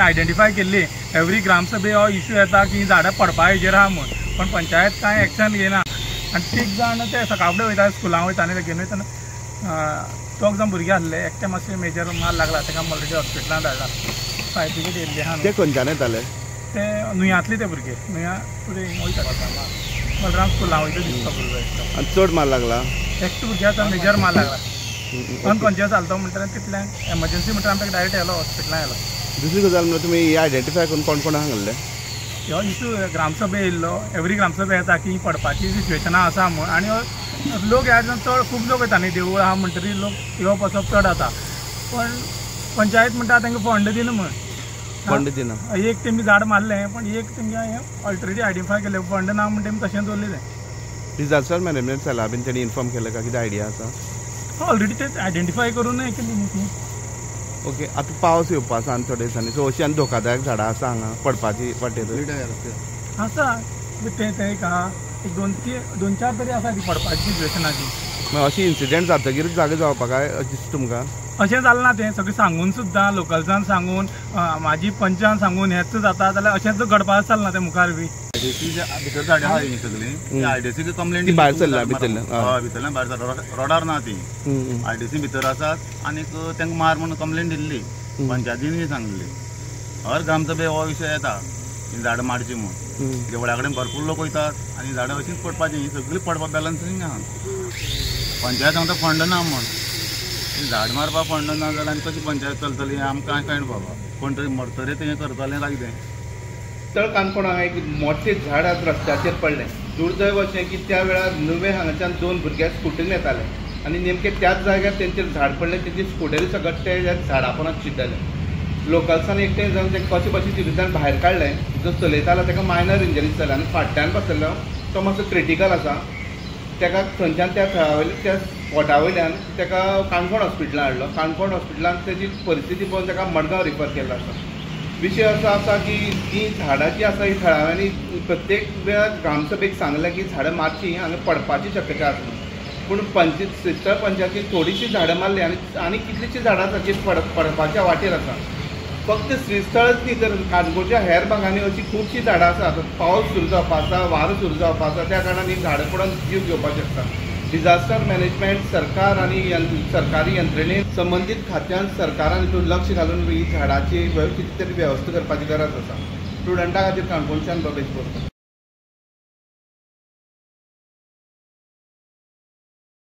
Identify केल्ली every ग्रामसभे हो issue येता की झाडां पडपा हेजेर आहा म्हूण, पण पंचायत कांय एक्शन घेना आनी 3 जाण ते सकाळ फुडें वयता स्कुलां वयता आनी घेवन वयतना 2 जाण भुरगे आसले, एकटे मातशें मेजर मार लागला, ताका ऑलरेडी हॉस्पिटलांत धाडला, सायटिकेट येयल्ली आहा. ते खंयच्यान येताले? ते नुयांतले ते भुरगे, नुया फुडें वयता बलराम स्कुलां वयता दिसता भुरगो एकटो. आनी चड मार लागला? एकटो भुरग्याचा मेजर मार लागला, अनकॉन्शियस जालो तो म्हणटा तितल्यान एमर्जन्सी म्हणटा आमी ताका डायरेक्ट येयलो हॉस्पिटलांत येयलो. दुसरी गजाल म्हणजे तुम्ही आयडेंटिफाय करून कोण कोण हांगले? ह्यो इश्यू ग्रामसभे येयल्लो, एवरी ग्रामसभे येता की पडपाची सिच्युएशनां आसा म्हूण, आनी लोक ह्या चड खूब लोक येता न्ही, देवूळ आहा म्हणटरी लोक येवप वचप चड जाता, पण पंचायत म्हणटा तांकां फंड दिना म्हूण. फंड दिना? एक तेमी झाड मारलें, पण एक तेंगे ऑलरेडी आयडेंटिफाय केलें, फंड ना म्हण तेमी तशेंच दवरलें. डिजास्टर मॅनेजमेंट सेला बीन तेणी इन्फॉर्म केलं का? कितें आयडिया आसा? ऑलरेडी ते आयडेंटिफाय करून केली न्ही ती. ओके, आतां पावस येवपा आसा आनी थोड्या दिसांनी, सो अशी आनी धोकादायक झाडां आसा हांगा पडपाची वाटेर? आसा ते एक आहा, एक 2-4 तरी आसा ती पडपाची सिच्युएशनाची. अशी इन्सिडेंट जातकीर जागे जावपा काय दिसता तुमकां? अशें जालें ना, तें सगळें सांगून सुद्दां लोकल्सान सांगून म्हाजी पंचान सांगून हेच जाता जाल्यार अशेंच घडपाक चलना तें मुखार बी. भितर झाडां आहा ही सगळी, आयडीसी कंप्लेंट भायर सरल्या भितरल्यान? भितरल्यान भायर सरला, रोडार ना ती, आयडीसी भितर आसात आनी तांकां मार म्हणून कंप्लेंट दिल्ली, पंचायतीन सांगलेली. हर ग्रामसभे हो विशय येता ही झाडां मारची म्हणून, देवळा कडेन भरपूर लोक वयतात आनी झाडां अशींच पडपाची, ही सगळी पडपा बॅलन्सिंग आहा. पंचायत सांगता फंड ना म्हूण, झाड मारपाक फंड ना जाल्यार आनी कशी पंचायत चलतली आमकां कळना बाबा. कोण तरी मरतरे तें करतलें काय कितें. तळ काणकोणाक एक मोठें झाड आज रस्त्याचेर पडलें. दुर्दैव अशें की त्या वेळार नुवे हांगाच्यान 2 भुरगे स्कुटीन येताले आनी नेमके त्याच जाग्यार तेंचेर झाड पडलें, तेंची स्कुटरी सकट ते झाडा पोंदाक चिड्डले. लोकल्सान एकटें जावन तें कशें बशें तितूंतल्यान भायर काडलें. जो चलयतालो ताका मायनर इंजरीज जाल्या आनी फाटल्यान बसलेलो तो मातसो क्रिटिकल आसा. ताका थंयच्यान त्या थळा वयल्या त्या स्पॉटा वयल्यान ताका काणकोण हॉस्पिटलांत हाडलो. काणकोण हॉस्पिटलांत ताची परिस्थिती पळोवन ताका मडगांव रिफर केल्लो आसा. विशय असो आसा की जी झाडां जी आसा ही थळाव्यांनी प्रत्येक वेळार ग्रामसभेक सांगलें की झाडां मारची हांगा पडपाची शक्यता आसली, पूण सिस्टर पंचायतीन थोडीशीं झाडां मारली आनी कितलींशीं झाडां ताचेर पडपाच्या वाटेर आसा. फक्त श्रीस्थळच न्ही तर काणकोणच्या हेर भागांनी अशीं खुबशीं झाडां आसात. पावस सुरू जावपा आसा, वारो सुरू जावपा आसा, त्या कारणान ही झाडां पडून जीव घेवपाक शकता. डिजास्टर मॅनेजमेंट सरकार आनी सरकारी यंत्रणेन संबंदीत खात्यान सरकारान हितून लक्ष घालून ही झाडांची कितें तरी वेवस्था करपाची गरज आसा. स्टुडंटां खातीर काणकोणच्यान भवेश बोरकार.